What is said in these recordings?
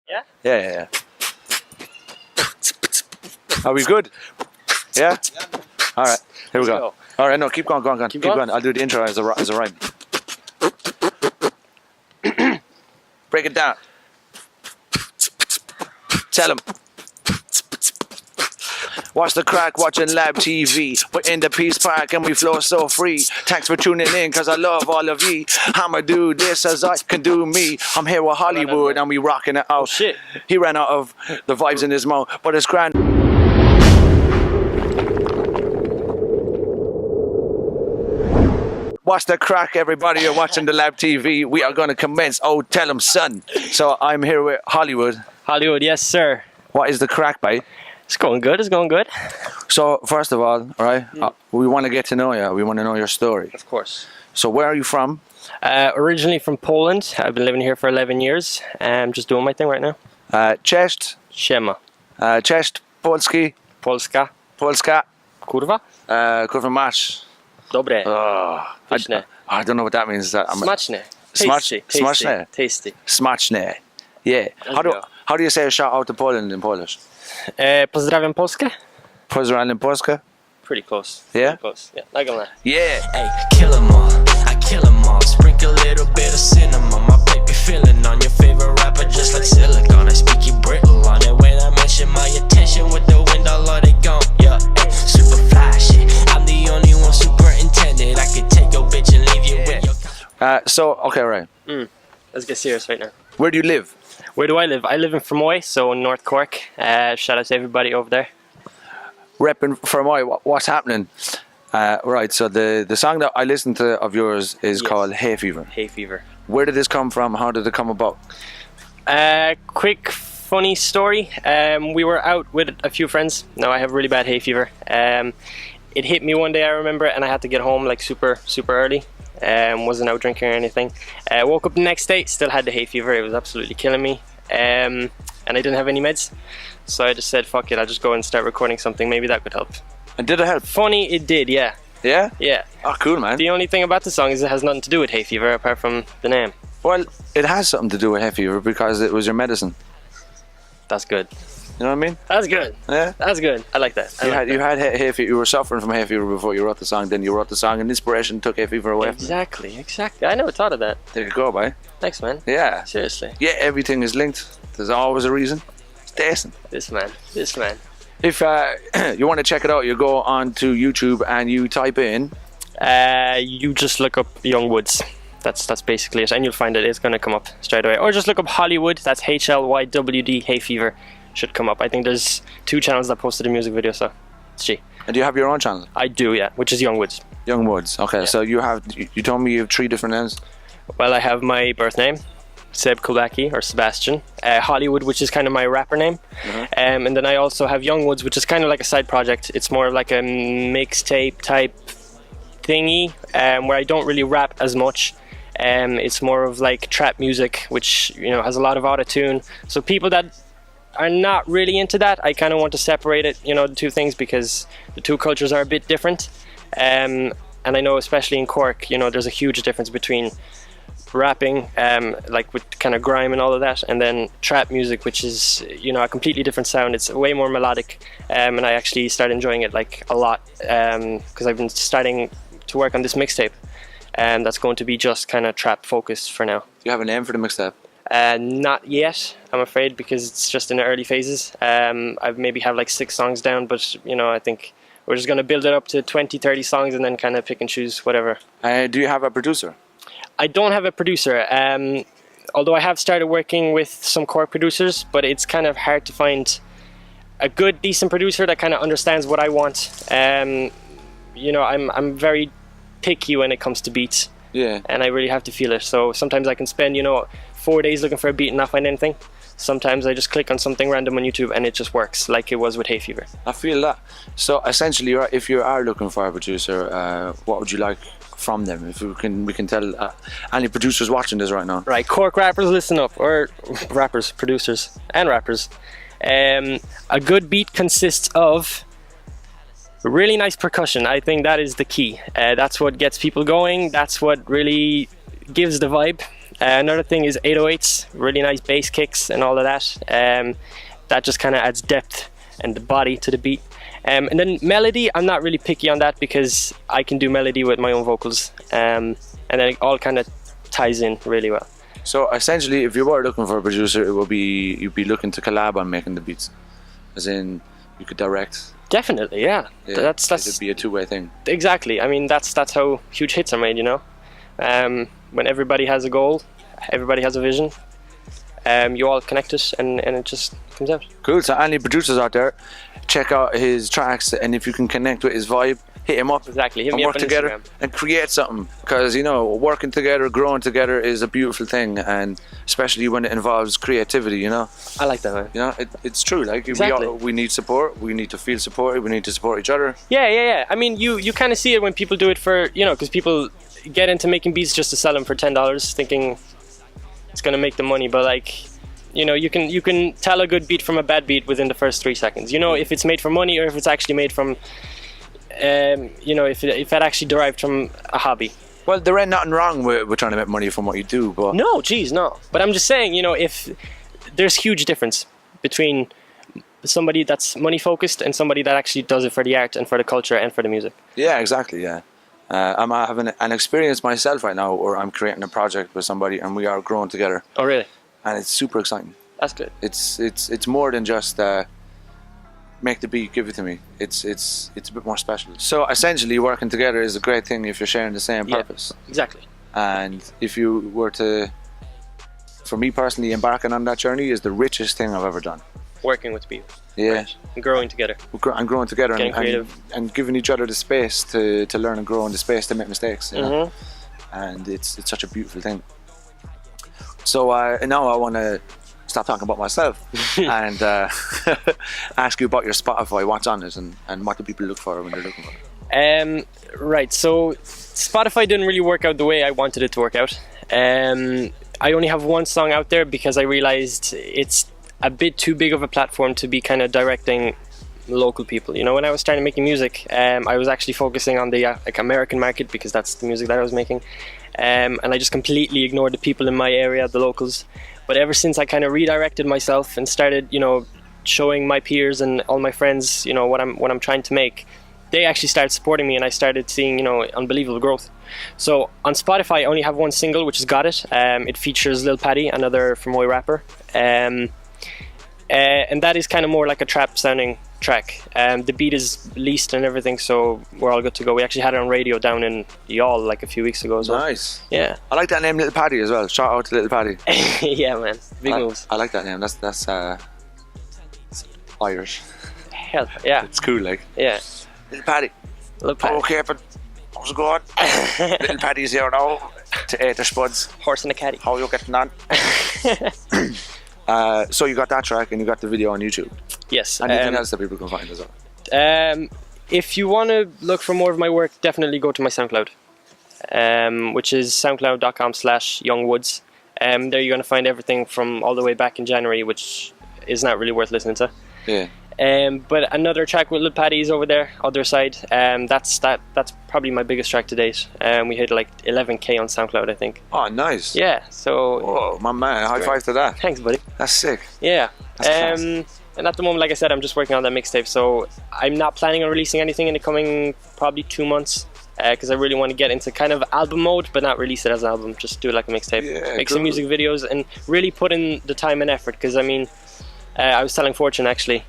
Yeah? Yeah. Are we good? Yeah? All right, here we go. All right, no, keep going. Keep going. I'll do the intro as a rhyme. Break it down. Tell him. Watch the crack, watching Labtv. We're in the Peace Park and we flow so free. Thanks for tuning in, cause I love all of ye. I'ma do this as I can do me. I'm here with Hollywood and we rocking it out. Oh shit. He ran out of the vibes in his mouth, but it's grand. Watch the crack, everybody. You're watching the Labtv. We are going to commence. Oh, tell him, son. So I'm here with Hollywood. Hollywood, yes, sir. What is the crack, mate? It's going good. So first of all, right, we want to get to know you. We want to know your story. Of course. So where are you from? Originally from Poland. I've been living here for 11 years. I'm just doing my thing right now. Cześć. Siema. Cześć. Polski. Polska. Polska. Kurwa. Kurwa masz. Dobre. I don't know what that means. Smaczne. Tasty. Smaczne. Yeah. How do you say a shout out to Poland in Polish? Pozdrawiam Polskę. Pozdrawiam Polskę. Pretty close. Yeah? Pretty close. Yeah, not gonna lie. Yeah. Hey, kill 'em all. I kill 'em all. Sprinkle a little bit of cinnamon. My baby feeling on your favorite rapper just like silicone. I speak you brittle on it when I mention my attention with the wind all of it gone. Yeah, hey, super fly shit. I'm the only one superintendent. I could take your bitch and leave you with your... Okay, right. Let's get serious right now. Where do you live? Where do I live? I live in Fermoy, so North Cork. Shout out to everybody over there. Repping Fermoy, what's happening? Right, so the song that I listened to of yours is called Hay Fever. Hay Fever. Where did this come from? How did it come about? Quick funny story. We were out with a few friends. Now I have really bad hay fever. It hit me one day, I remember, and I had to get home like super early. Wasn't out drinking or anything. Woke up the next day, still had the hay fever. It was absolutely killing me. And I didn't have any meds. So I just said, fuck it, I'll just go and start recording something. Maybe that could help. And did it help? Funny, it did, yeah. Yeah? Yeah. Oh, cool, man. The only thing about the song is it has nothing to do with hay fever apart from the name. Well, it has something to do with hay fever because it was your medicine. That's good. You know what I mean? That's good. Yeah? That's good. I like that. You had hay fever. You were suffering from hay fever before you wrote the song. Then you wrote the song and inspiration took hay fever away from Exactly. I never thought of that. There you go, boy. Thanks, man. Yeah. Seriously. Yeah, everything is linked. There's always a reason. It's decent. This man. If you want to check it out, you go on to YouTube and you type in... you just look up Young Woods. That's basically it, and you'll find it's going to come up straight away. Or just look up Hollywood. That's HLYWD, Hay Fever. Should come up. I think there's 2 channels that posted a music video, so it's G. And do you have your own channel? I do, yeah, which is Young Woods. Young Woods. Okay, yeah. So you told me you have 3 different names. Well, I have my birth name, Seb Kulaki, or Sebastian. Hollywood, which is kind of my rapper name. And then I also have Young Woods, which is kind of like a side project. It's more of like a mixtape type thingy, where I don't really rap as much. It's more of like trap music, which, you know, has a lot of auto-tune. So people that are not really into that, I kind of want to separate it, you know, the 2 things, because the 2 cultures are a bit different. And I know especially in Cork, you know, there's a huge difference between rapping, like with kind of grime and all of that, and then trap music, which is, you know, a completely different sound. It's way more melodic, and I actually started enjoying it like a lot, because I've been starting to work on this mixtape, and that's going to be just kind of trap focused for now. Do you have a name for the mixtape? Not yet, I'm afraid, because it's just in the early phases. I maybe have like 6 songs down, but, you know, I think we're just going to build it up to 20-30 songs and then kind of pick and choose whatever. Do you have a producer? I don't have a producer, although I have started working with some Cork producers, but it's kind of hard to find a good, decent producer that kind of understands what I want. You know, I'm very picky when it comes to beats. Yeah. And I really have to feel it. So sometimes I can spend, you know, 4 days looking for a beat and not find anything. Sometimes I just click on something random on YouTube and it just works, like it was with Hay Fever. I feel that. So essentially, if you are looking for a producer, what would you like from them? If we can tell any producers watching this right now. Right, Cork rappers, listen up, or rappers, producers, and rappers. A good beat consists of really nice percussion. I think that is the key. That's what gets people going. That's what really gives the vibe. Another thing is 808s, really nice bass kicks and all of that. That just kind of adds depth and the body to the beat. And then melody, I'm not really picky on that because I can do melody with my own vocals. And then it all kind of ties in really well. So essentially, if you were looking for a producer, it would be you'd be looking to collab on making the beats, as in you could direct. Definitely, yeah. That's it'd be a two-way thing. Exactly. I mean, that's how huge hits are made. You know, when everybody has a goal, everybody has a vision. You all connect it, and it just comes out. Cool. So any producers out there, check out his tracks, and if you can connect with his vibe, hit him up. Exactly. Hit and me work up on together Instagram. and create something. Because you know, working together, growing together is a beautiful thing, and especially when it involves creativity. You know. I like that, man. You know, it's true. Like Exactly. we need support. We need to feel supported. We need to support each other. Yeah. I mean, you kind of see it when people do it for, you know, because people get into making beats just to sell them for $10, thinking it's gonna make them money. But like, you know, you can tell a good beat from a bad beat within the first 3 seconds. You know, if it's made for money or if it's actually made from, you know, if it actually derived from a hobby. Well, there ain't nothing wrong with trying to make money from what you do, but No, geez, no. But I'm just saying, you know, if there's huge difference between somebody that's money focused and somebody that actually does it for the art and for the culture and for the music. yeah, exactly, yeah. I'm having an experience myself right now where I'm creating a project with somebody and we are growing together, Oh, really? and it's super exciting. That's good. It's more than just make the beat, give it to me. It's a bit more special. So essentially, working together is a great thing if you're sharing the same Yeah. purpose. Exactly. And if you were to, for me personally, embarking on that journey is the richest thing I've ever done. Working with people. Yeah. Right. And growing together. And growing together Getting creative. and giving each other the space to learn and grow and the space to make mistakes. You know? Mm-hmm. And it's such a beautiful thing. So now I want to stop talking about myself and ask you about your Spotify, what's on it, and what do people look for when they're looking for it? Right, so Spotify didn't really work out the way I wanted it to work out. I only have one song out there because I realized it's a bit too big of a platform to be kind of directing local people. You know, when I was starting making music, I was actually focusing on the like American market because that's the music that I was making, and I just completely ignored the people in my area, the locals. But ever since I kind of redirected myself and started, you know, showing my peers and all my friends, you know, what I'm trying to make, they actually started supporting me, and I started seeing, you know, unbelievable growth. So on Spotify, I only have one single, which is Got It. It features Lil Paddy, another Fermoy rapper, and that is kind of more like a trap sounding track. The beat is released and everything, so we're all good to go. We actually had it on radio down in Yall like a few weeks ago as well. Nice. Yeah. I like that name, Little Paddy, as well. Shout out to Little Paddy. Yeah, man. Big moves. I like that name. That's it's Irish. Hell, yeah. It's cool, like. Yeah. Little Paddy. Lil Paddy. Okay, but how's it going? Little Paddy's here now to eat the spuds. Horse and a caddy. How you getting on? So you got that track and you got the video on YouTube. Yes. Anything else that people can find as well? If you want to look for more of my work, definitely go to my SoundCloud, which is soundcloud.com/youngwoods. There you're going to find everything from all the way back in January, which is not really worth listening to. Yeah. But another track with Lil Paddy is over there, Otherside. That's probably my biggest track to date. We hit like 11k on SoundCloud, I think. Oh, nice. Yeah, so... Whoa, my man. High five to that. Thanks, buddy. That's sick. Yeah. That's class. And at the moment, like I said, I'm just working on that mixtape, so I'm not planning on releasing anything in the coming probably 2 months, because I really want to get into kind of album mode, but not release it as an album, just do it like a mixtape. Yeah, make cool. some music videos and really put in the time and effort, because I mean, I was telling Fortune actually,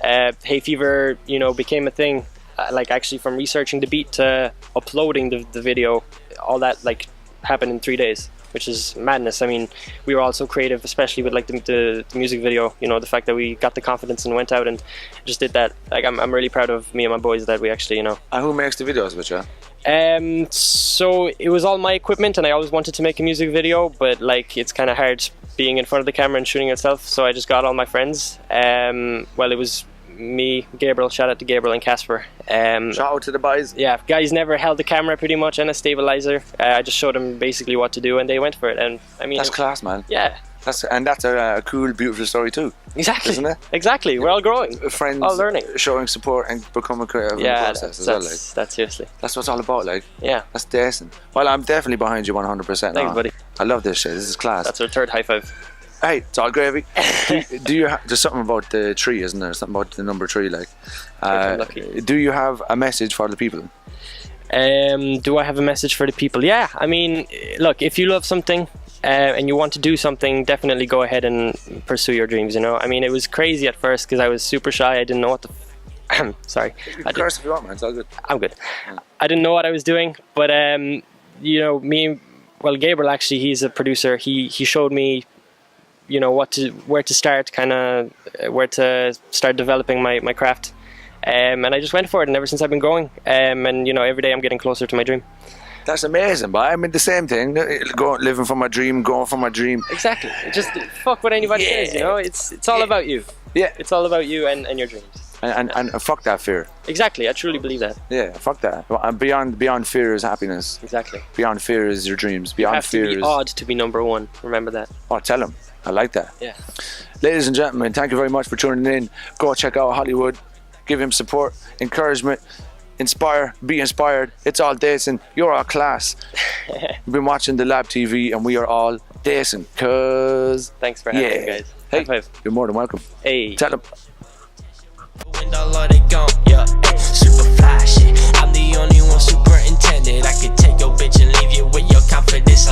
Hay Fever, you know, became a thing, like actually from researching the beat to uploading the video, all that like happened in 3 days, which is madness. I mean, we were all so creative, especially with like the music video, you know, the fact that we got the confidence and went out and just did that. Like I'm really proud of me and my boys that we actually, you know. And who makes the videos with you? So it was all my equipment, and I always wanted to make a music video, but like it's kind of hard being in front of the camera and shooting yourself, so I just got all my friends. Well, it was me, Gabriel, shout out to Gabriel and Casper. Shout out to the boys. Yeah, guys never held the camera pretty much and a stabilizer. I just showed them basically what to do and they went for it, and I mean, That's class, man. yeah, That's a cool, beautiful story too. Exactly. Isn't it? Exactly. We're all growing. Friends, all learning. showing support and becoming creative in the process as well. Like. That's seriously. That's what it's all about, like. Yeah. That's decent. Well, I'm definitely behind you 100%. Thanks, buddy. I love this shit. This is class. That's our third high five. Hey, it's all gravy. do you there's something about the tree, isn't there? Something about the number 3, like. Do you have a message for the people? Do I have a message for the people? Yeah. I mean, look, if you love something and you want to do something, definitely go ahead and pursue your dreams. You know, I mean, it was crazy at first because I was super shy. I didn't know what the. Sorry. You can curse if you want, man. It's all good. I'm good. Yeah. I didn't know what I was doing, but you know, Gabriel actually, he's a producer. He showed me, you know, where to start, kind of where to start developing my craft. And I just went for it, and ever since I've been going, and you know, every day I'm getting closer to my dream. That's amazing, but I mean the same thing. Living for my dream, going for my dream. Exactly. Just fuck what anybody says, you know. It's all about you. Yeah. It's all about you and your dreams. And fuck that fear. Exactly. I truly believe that. Yeah, fuck that. And beyond fear is happiness. Exactly. Beyond fear is your dreams. Beyond you have fear to be odd to be number one. Remember that. Oh, tell them. I like that. Yeah. Ladies and gentlemen, thank you very much for tuning in. Go check out Hollywood. Give him support, encouragement, inspire, be inspired. It's all decent. You're all class. We've been watching the Labtv and we are all decent. Cause thanks for having me, guys. Hey, high five. You're more than welcome. Hey. Tell them. Super fly shit. I'm the only one superintendent. I could take your bitch and leave you with your confidence.